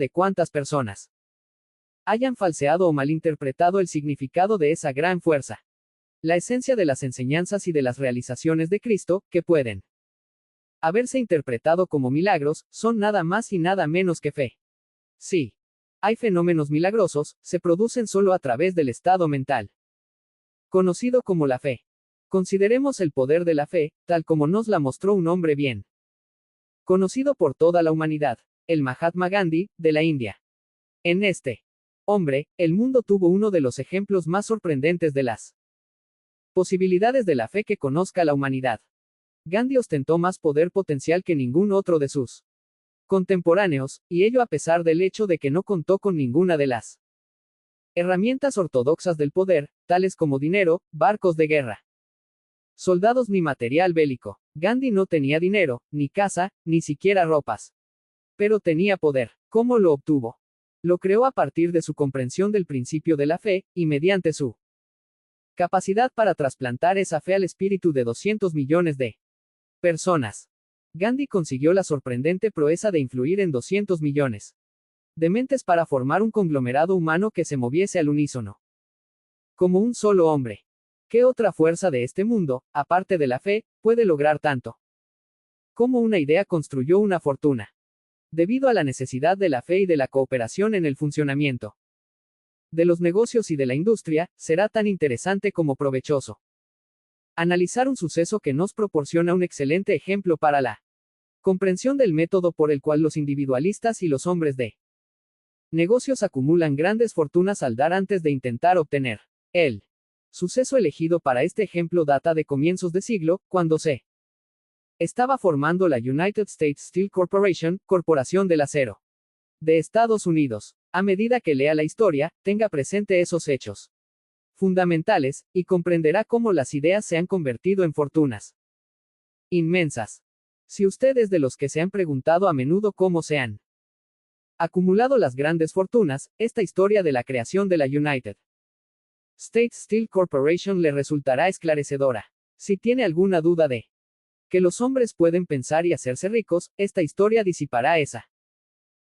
de cuántas personas hayan falseado o malinterpretado el significado de esa gran fuerza. La esencia de las enseñanzas y de las realizaciones de Cristo, que pueden haberse interpretado como milagros, son nada más y nada menos que fe. Sí. Hay fenómenos milagrosos, se producen solo a través del estado mental conocido como la fe. Consideremos el poder de la fe, tal como nos la mostró un hombre bien conocido por toda la humanidad, el Mahatma Gandhi, de la India. En este hombre, el mundo tuvo uno de los ejemplos más sorprendentes de las posibilidades de la fe que conozca la humanidad. Gandhi ostentó más poder potencial que ningún otro de sus contemporáneos, y ello a pesar del hecho de que no contó con ninguna de las herramientas ortodoxas del poder, tales como dinero, barcos de guerra, soldados ni material bélico. Gandhi no tenía dinero, ni casa, ni siquiera ropas. Pero tenía poder. ¿Cómo lo obtuvo? Lo creó a partir de su comprensión del principio de la fe, y mediante su capacidad para trasplantar esa fe al espíritu de 200 millones de personas. Gandhi consiguió la sorprendente proeza de influir en 200 millones de mentes para formar un conglomerado humano que se moviese al unísono. Como un solo hombre. ¿Qué otra fuerza de este mundo, aparte de la fe, puede lograr tanto? Como una idea construyó una fortuna. Debido a la necesidad de la fe y de la cooperación en el funcionamiento de los negocios y de la industria, será tan interesante como provechoso analizar un suceso que nos proporciona un excelente ejemplo para la comprensión del método por el cual los individualistas y los hombres de negocios acumulan grandes fortunas al dar antes de intentar obtener. El suceso elegido para este ejemplo data de comienzos de siglo, cuando se estaba formando la United States Steel Corporation, Corporación del Acero de Estados Unidos. A medida que lea la historia, tenga presente esos hechos fundamentales, y comprenderá cómo las ideas se han convertido en fortunas inmensas. Si usted es de los que se han preguntado a menudo cómo se han acumulado las grandes fortunas, esta historia de la creación de la United States Steel Corporation le resultará esclarecedora. Si tiene alguna duda de que los hombres pueden pensar y hacerse ricos, esta historia disipará esa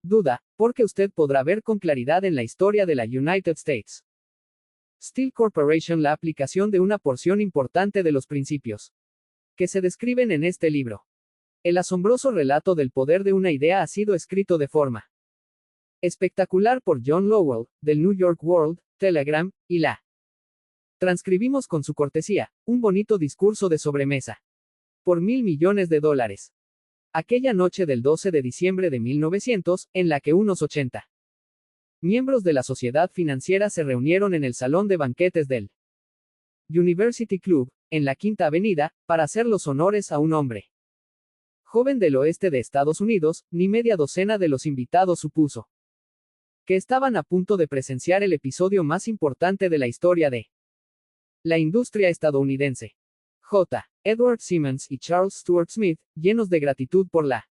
duda, porque usted podrá ver con claridad en la historia de la United States Steel Corporation la aplicación de una porción importante de los principios que se describen en este libro. El asombroso relato del poder de una idea ha sido escrito de forma espectacular por John Lowell, del New York World Telegram, y la transcribimos con su cortesía, un bonito discurso de sobremesa. Por $1.000 millones. Aquella noche del 12 de diciembre de 1900, en la que unos 80 miembros de la sociedad financiera se reunieron en el salón de banquetes del University Club, en la Quinta Avenida, para hacer los honores a un hombre joven del oeste de Estados Unidos. Ni media docena de los invitados supuso que estaban a punto de presenciar el episodio más importante de la historia de la industria estadounidense. J. Edward Simmons y Charles Stuart Smith, llenos de gratitud por la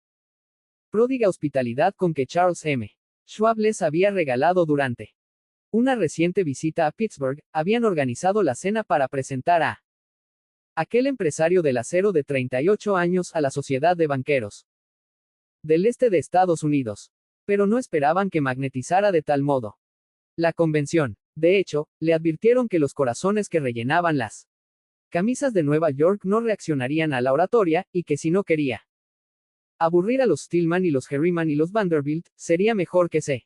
pródiga hospitalidad con que Charles M. Schwab les había regalado durante una reciente visita a Pittsburgh, habían organizado la cena para presentar a aquel empresario del acero de 38 años a la sociedad de banqueros del este de Estados Unidos. Pero no esperaban que magnetizara de tal modo la convención. De hecho, le advirtieron que los corazones que rellenaban las camisas de Nueva York no reaccionarían a la oratoria, y que si no quería aburrir a los Stillman y los Harriman y los Vanderbilt, sería mejor que se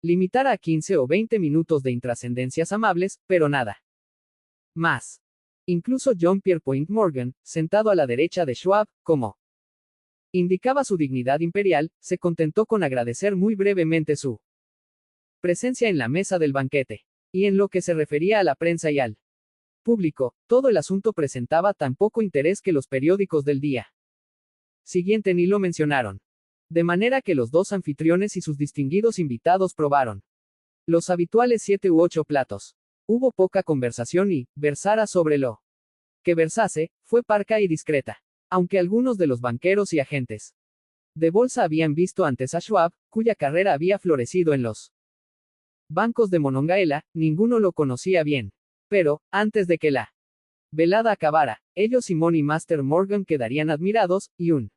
limitara a 15 o 20 minutos de intrascendencias amables, pero nada más. Incluso John Pierpont Morgan, sentado a la derecha de Schwab, como indicaba su dignidad imperial, se contentó con agradecer muy brevemente su presencia en la mesa del banquete. Y en lo que se refería a la prensa y al público, todo el asunto presentaba tan poco interés que los periódicos del día siguiente ni lo mencionaron. De manera que los dos anfitriones y sus distinguidos invitados probaron los habituales 7 u 8 platos. Hubo poca conversación y, versara sobre lo que versase, fue parca y discreta. Aunque algunos de los banqueros y agentes de bolsa habían visto antes a Schwab, cuya carrera había florecido en los bancos de Monongahela, ninguno lo conocía bien. Pero, antes de que la velada acabara, ellos y Money Master Morgan quedarían admirados, y un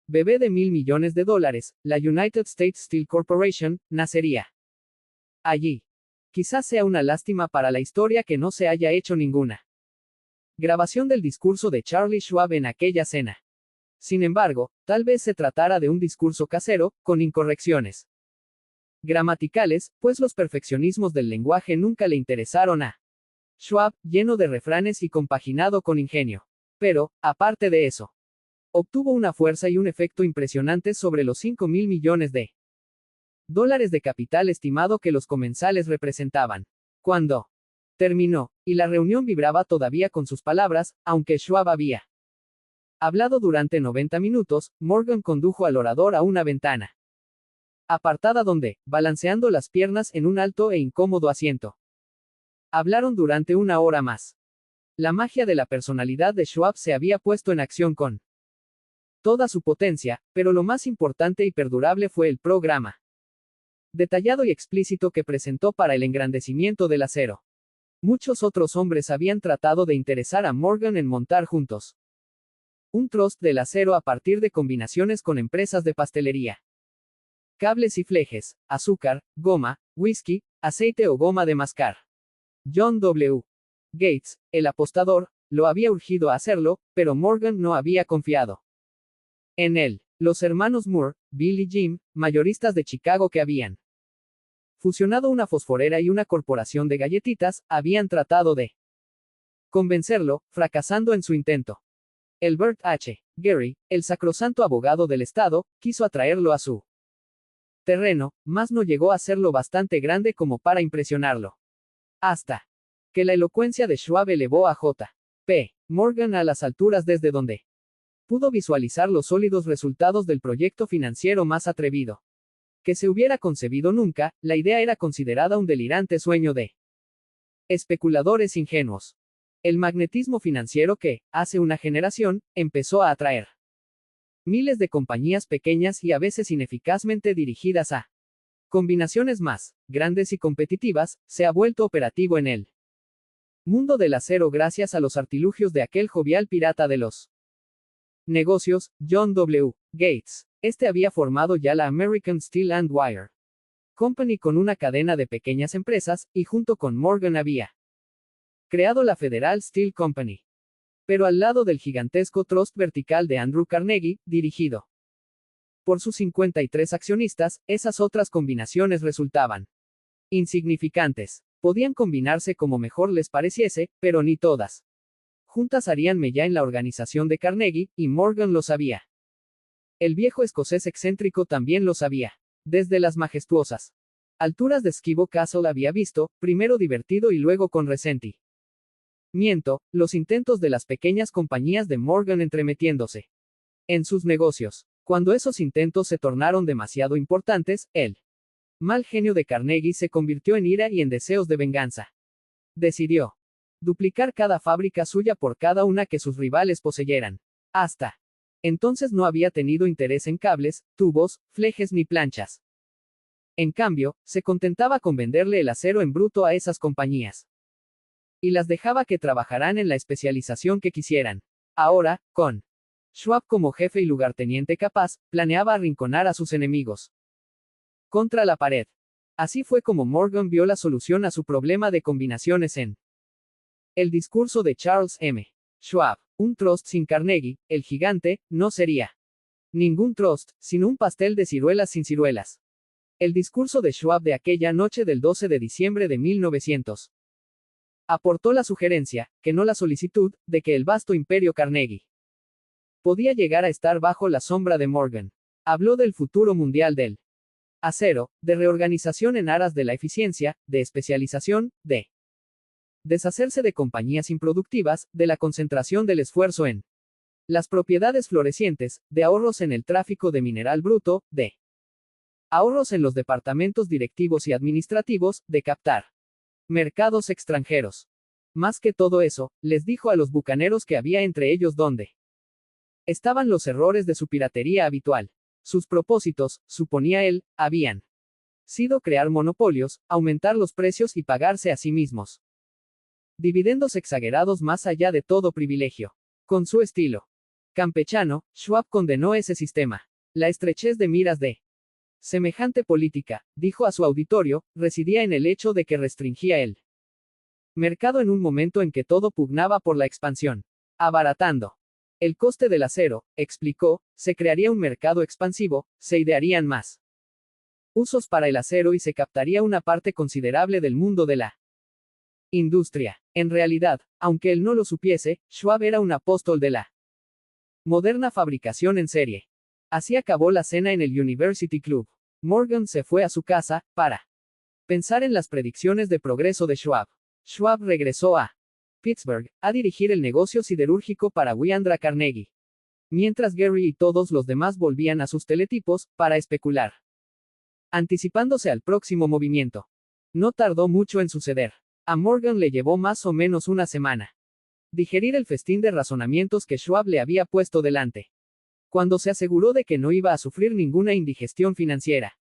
bebé de $1.000 millones, la United States Steel Corporation, nacería allí. Quizás sea una lástima para la historia que no se haya hecho ninguna grabación del discurso de Charlie Schwab en aquella cena. Sin embargo, tal vez se tratara de un discurso casero, con incorrecciones gramaticales, pues los perfeccionismos del lenguaje nunca le interesaron a Schwab, lleno de refranes y compaginado con ingenio. Pero, aparte de eso, obtuvo una fuerza y un efecto impresionantes sobre los $5.000 millones de dólares de capital estimado que los comensales representaban. Cuando terminó, y la reunión vibraba todavía con sus palabras, aunque Schwab había hablado durante 90 minutos, Morgan condujo al orador a una ventana apartada donde, balanceando las piernas en un alto e incómodo asiento, hablaron durante una hora más. La magia de la personalidad de Schwab se había puesto en acción con toda su potencia, pero lo más importante y perdurable fue el programa detallado y explícito que presentó para el engrandecimiento del acero. Muchos otros hombres habían tratado de interesar a Morgan en montar juntos un trust del acero a partir de combinaciones con empresas de pastelería, cables y flejes, azúcar, goma, whisky, aceite o goma de mascar. John W. Gates, el apostador, lo había urgido a hacerlo, pero Morgan no había confiado en él. Los hermanos Moore, Bill y Jim, mayoristas de Chicago que habían fusionado una fosforera y una corporación de galletitas, habían tratado de convencerlo, fracasando en su intento. Elbert H. Gary, el sacrosanto abogado del Estado, quiso atraerlo a su terreno, mas no llegó a ser lo bastante grande como para impresionarlo. Hasta que la elocuencia de Schwab elevó a J. P. Morgan a las alturas desde donde pudo visualizar los sólidos resultados del proyecto financiero más atrevido que se hubiera concebido nunca. La idea era considerada un delirante sueño de especuladores ingenuos. El magnetismo financiero que, hace una generación, empezó a atraer miles de compañías pequeñas y a veces ineficazmente dirigidas a combinaciones más grandes y competitivas, se ha vuelto operativo en el mundo del acero gracias a los artilugios de aquel jovial pirata de los negocios, John W. Gates. Este había formado ya la American Steel and Wire Company con una cadena de pequeñas empresas, y junto con Morgan había creado la Federal Steel Company. Pero al lado del gigantesco trust vertical de Andrew Carnegie, dirigido por sus 53 accionistas, esas otras combinaciones resultaban insignificantes. Podían combinarse como mejor les pareciese, pero ni todas juntas harían mella en la organización de Carnegie, y Morgan lo sabía. El viejo escocés excéntrico también lo sabía. Desde las majestuosas alturas de Skibo Castle había visto, primero divertido y luego con resentimiento, los intentos de las pequeñas compañías de Morgan entremetiéndose en sus negocios. Cuando esos intentos se tornaron demasiado importantes, el mal genio de Carnegie se convirtió en ira y en deseos de venganza. Decidió duplicar cada fábrica suya por cada una que sus rivales poseyeran. Hasta entonces no había tenido interés en cables, tubos, flejes ni planchas. En cambio, se contentaba con venderle el acero en bruto a esas compañías. Y las dejaba que trabajaran en la especialización que quisieran. Ahora, con Schwab como jefe y lugarteniente capaz, planeaba arrinconar a sus enemigos contra la pared. Así fue como Morgan vio la solución a su problema de combinaciones en el discurso de Charles M. Schwab. Un trust sin Carnegie, el gigante, no sería ningún trust, sino un pastel de ciruelas sin ciruelas. El discurso de Schwab de aquella noche del 12 de diciembre de 1900 aportó la sugerencia, que no la solicitud, de que el vasto imperio Carnegie podía llegar a estar bajo la sombra de Morgan. Habló del futuro mundial del acero, de reorganización en aras de la eficiencia, de especialización, de deshacerse de compañías improductivas, de la concentración del esfuerzo en las propiedades florecientes, de ahorros en el tráfico de mineral bruto, de ahorros en los departamentos directivos y administrativos, de captar mercados extranjeros. Más que todo eso, les dijo a los bucaneros que había entre ellos donde estaban los errores de su piratería habitual. Sus propósitos, suponía él, habían sido crear monopolios, aumentar los precios y pagarse a sí mismos dividendos exagerados más allá de todo privilegio. Con su estilo Campechano, Schwab condenó ese sistema. La estrechez de miras de semejante política, dijo a su auditorio, residía en el hecho de que restringía el mercado en un momento en que todo pugnaba por la expansión. Abaratando el coste del acero, explicó, se crearía un mercado expansivo, se idearían más usos para el acero y se captaría una parte considerable del mundo de la industria. En realidad, aunque él no lo supiese, Schwab era un apóstol de la moderna fabricación en serie. Así acabó la cena en el University Club. Morgan se fue a su casa, para pensar en las predicciones de progreso de Schwab. Schwab regresó a Pittsburgh, a dirigir el negocio siderúrgico para Andrew Carnegie. Mientras Gary y todos los demás volvían a sus teletipos, para especular. Anticipándose al próximo movimiento. No tardó mucho en suceder. A Morgan le llevó más o menos una semana digerir el festín de razonamientos que Schwab le había puesto delante. Cuando se aseguró de que no iba a sufrir ninguna indigestión financiera,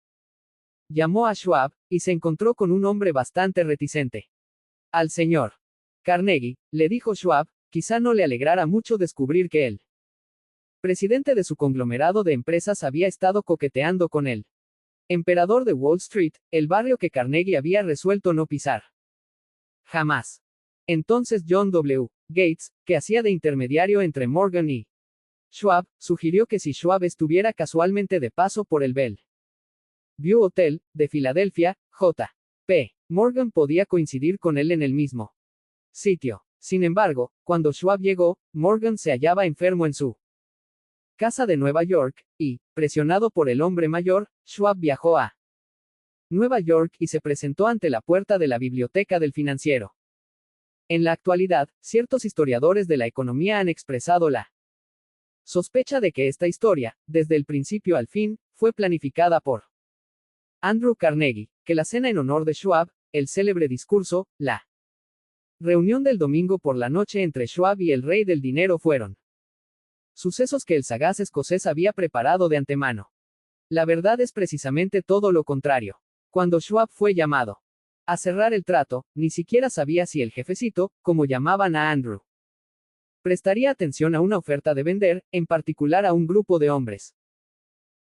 llamó a Schwab, y se encontró con un hombre bastante reticente. Al señor Carnegie, le dijo Schwab, quizá no le alegrara mucho descubrir que el presidente de su conglomerado de empresas había estado coqueteando con él. Emperador de Wall Street, el barrio que Carnegie había resuelto no pisar. Jamás. Entonces John W. Gates, que hacía de intermediario entre Morgan y Schwab, sugirió que si Schwab estuviera casualmente de paso por el Bell View Hotel, de Filadelfia, J. P. Morgan podía coincidir con él en el mismo sitio. Sin embargo, cuando Schwab llegó, Morgan se hallaba enfermo en su casa de Nueva York, y, presionado por el hombre mayor, Schwab viajó a Nueva York y se presentó ante la puerta de la biblioteca del financiero. En la actualidad, ciertos historiadores de la economía han expresado la sospecha de que esta historia, desde el principio al fin, fue planificada por Andrew Carnegie, que la cena en honor de Schwab, el célebre discurso, la reunión del domingo por la noche entre Schwab y el rey del dinero fueron sucesos que el sagaz escocés había preparado de antemano. La verdad es precisamente todo lo contrario. Cuando Schwab fue llamado a cerrar el trato, ni siquiera sabía si el jefecito, como llamaban a Andrew, prestaría atención a una oferta de vender, en particular a un grupo de hombres,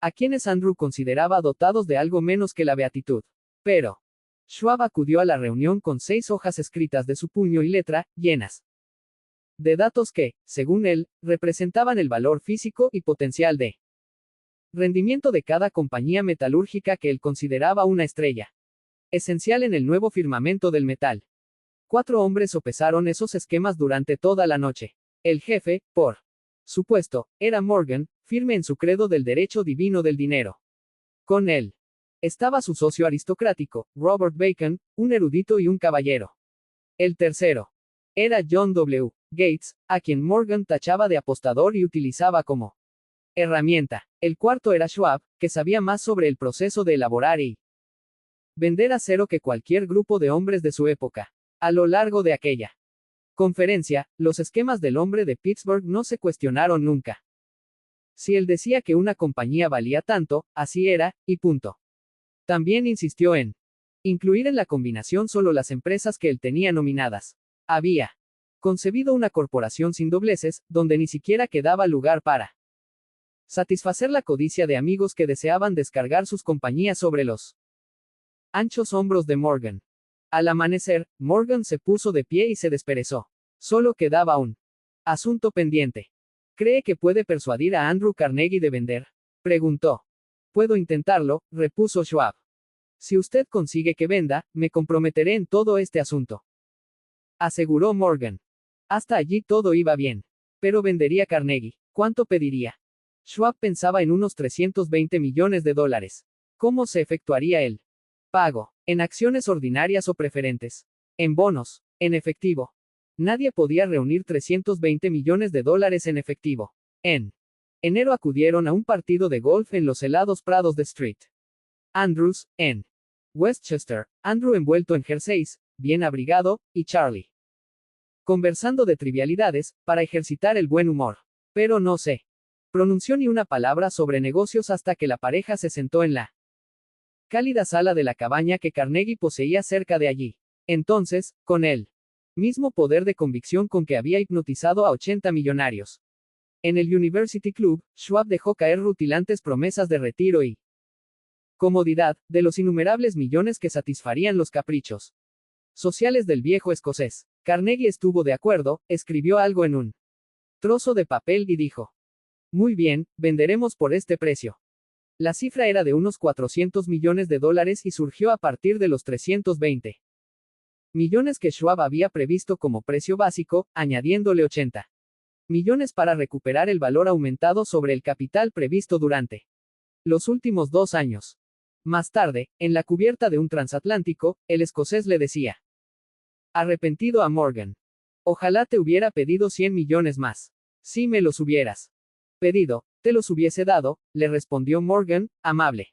a quienes Andrew consideraba dotados de algo menos que la beatitud. Pero Schwab acudió a la reunión con 6 hojas escritas de su puño y letra, llenas de datos que, según él, representaban el valor físico y potencial de rendimiento de cada compañía metalúrgica que él consideraba una estrella esencial en el nuevo firmamento del metal. 4 hombres sopesaron esos esquemas durante toda la noche. El jefe, por supuesto, era Morgan, firme en su credo del derecho divino del dinero. Con él estaba su socio aristocrático, Robert Bacon, un erudito y un caballero. El tercero era John W. Gates, a quien Morgan tachaba de apostador y utilizaba como herramienta. El cuarto era Schwab, que sabía más sobre el proceso de elaborar y vender acero que cualquier grupo de hombres de su época. A lo largo de aquella conferencia, los esquemas del hombre de Pittsburgh no se cuestionaron nunca. Si él decía que una compañía valía tanto, así era, y punto. También insistió en incluir en la combinación solo las empresas que él tenía nominadas. Había concebido una corporación sin dobleces, donde ni siquiera quedaba lugar para satisfacer la codicia de amigos que deseaban descargar sus compañías sobre los anchos hombros de Morgan. Al amanecer, Morgan se puso de pie y se desperezó. Solo quedaba un asunto pendiente. ¿Cree que puede persuadir a Andrew Carnegie de vender?, preguntó. Puedo intentarlo, repuso Schwab. Si usted consigue que venda, me comprometeré en todo este asunto, aseguró Morgan. Hasta allí todo iba bien. Pero vendería Carnegie. ¿Cuánto pediría? Schwab pensaba en unos $320 millones. ¿Cómo se efectuaría el pago? ¿En acciones ordinarias o preferentes? ¿En bonos? ¿En efectivo? Nadie podía reunir $320 millones en efectivo. En enero acudieron a un partido de golf en los helados prados de St. Andrews, en Westchester, Andrew envuelto en jerseys, bien abrigado, y Charlie conversando de trivialidades, para ejercitar el buen humor. Pero no se pronunció ni una palabra sobre negocios hasta que la pareja se sentó en la cálida sala de la cabaña que Carnegie poseía cerca de allí. Entonces, con el mismo poder de convicción con que había hipnotizado a 80 millonarios, En el University Club, Schwab dejó caer rutilantes promesas de retiro y comodidad, de los innumerables millones que satisfarían los caprichos sociales del viejo escocés. Carnegie estuvo de acuerdo, escribió algo en un trozo de papel y dijo: muy bien, venderemos por este precio. La cifra era de unos 400 millones de dólares y surgió a partir de los 320 millones que Schwab había previsto como precio básico, añadiéndole 80 millones para recuperar el valor aumentado sobre el capital previsto durante los últimos 2 años. Más tarde, en la cubierta de un transatlántico, el escocés le decía, arrepentido a Morgan: ojalá te hubiera pedido 100 millones más. Si me los hubieras pedido, te los hubiese dado, le respondió Morgan, amable.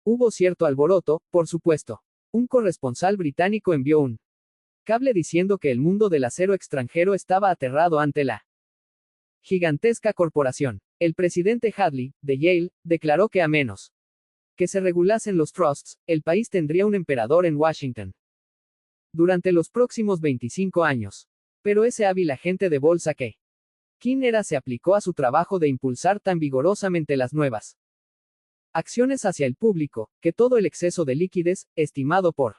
Hubo cierto alboroto, por supuesto. Un corresponsal británico envió un cable diciendo que el mundo del acero extranjero estaba aterrado ante la gigantesca corporación. El presidente Hadley, de Yale, declaró que a menos que se regulasen los trusts, el país tendría un emperador en Washington durante los próximos 25 años. Pero ese hábil agente de bolsa que ¿quién era se aplicó a su trabajo de impulsar tan vigorosamente las nuevas acciones hacia el público, que todo el exceso de liquidez, estimado por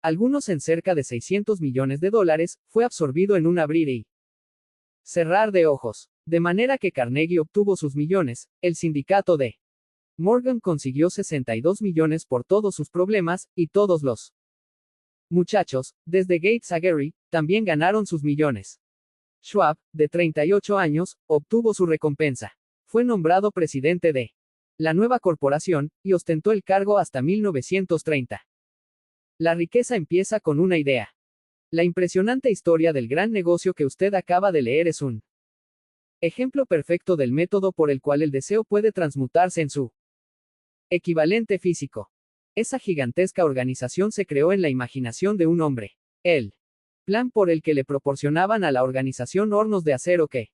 algunos en cerca de 600 millones de dólares, fue absorbido en un abrir y cerrar de ojos. De manera que Carnegie obtuvo sus millones, el sindicato de Morgan consiguió 62 millones por todos sus problemas, y todos los muchachos, desde Gates a Gary, también ganaron sus millones. Schwab, de 38 años, obtuvo su recompensa. Fue nombrado presidente de la nueva corporación, y ostentó el cargo hasta 1930. La riqueza empieza con una idea. La impresionante historia del gran negocio que usted acaba de leer es un ejemplo perfecto del método por el cual el deseo puede transmutarse en su equivalente físico. Esa gigantesca organización se creó en la imaginación de un hombre. El plan por el que le proporcionaban a la organización hornos de acero que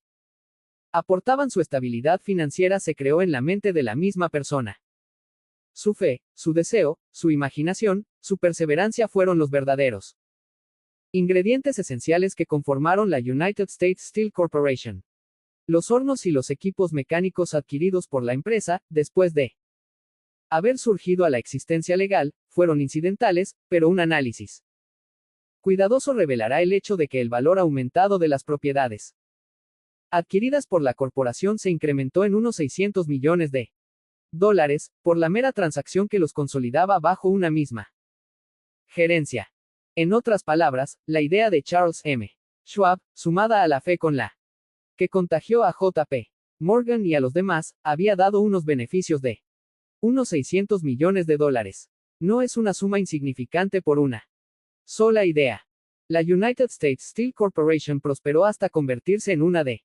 aportaban su estabilidad financiera se creó en la mente de la misma persona. Su fe, su deseo, su imaginación, su perseverancia fueron los verdaderos ingredientes esenciales que conformaron la United States Steel Corporation. Los hornos y los equipos mecánicos adquiridos por la empresa, después de haber surgido a la existencia legal, fueron incidentales, pero un análisis cuidadoso revelará el hecho de que el valor aumentado de las propiedades adquiridas por la corporación se incrementó en unos 600 millones de dólares, por la mera transacción que los consolidaba bajo una misma gerencia. En otras palabras, la idea de Charles M. Schwab, sumada a la fe con la que contagió a J.P. Morgan y a los demás, había dado unos beneficios de unos 600 millones de dólares. No es una suma insignificante por una sola idea. La United States Steel Corporation prosperó hasta convertirse en una de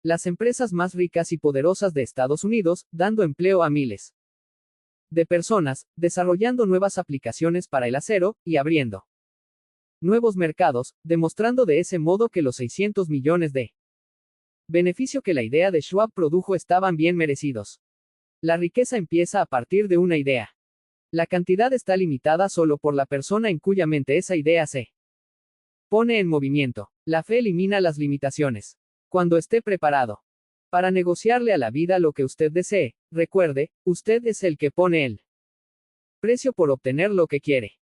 las empresas más ricas y poderosas de Estados Unidos, dando empleo a miles de personas, desarrollando nuevas aplicaciones para el acero, y abriendo nuevos mercados, demostrando de ese modo que los 600 millones de beneficio que la idea de Schwab produjo estaban bien merecidos. La riqueza empieza a partir de una idea. La cantidad está limitada solo por la persona en cuya mente esa idea se pone en movimiento. La fe elimina las limitaciones. Cuando esté preparado para negociarle a la vida lo que usted desee, recuerde, usted es el que pone el precio por obtener lo que quiere.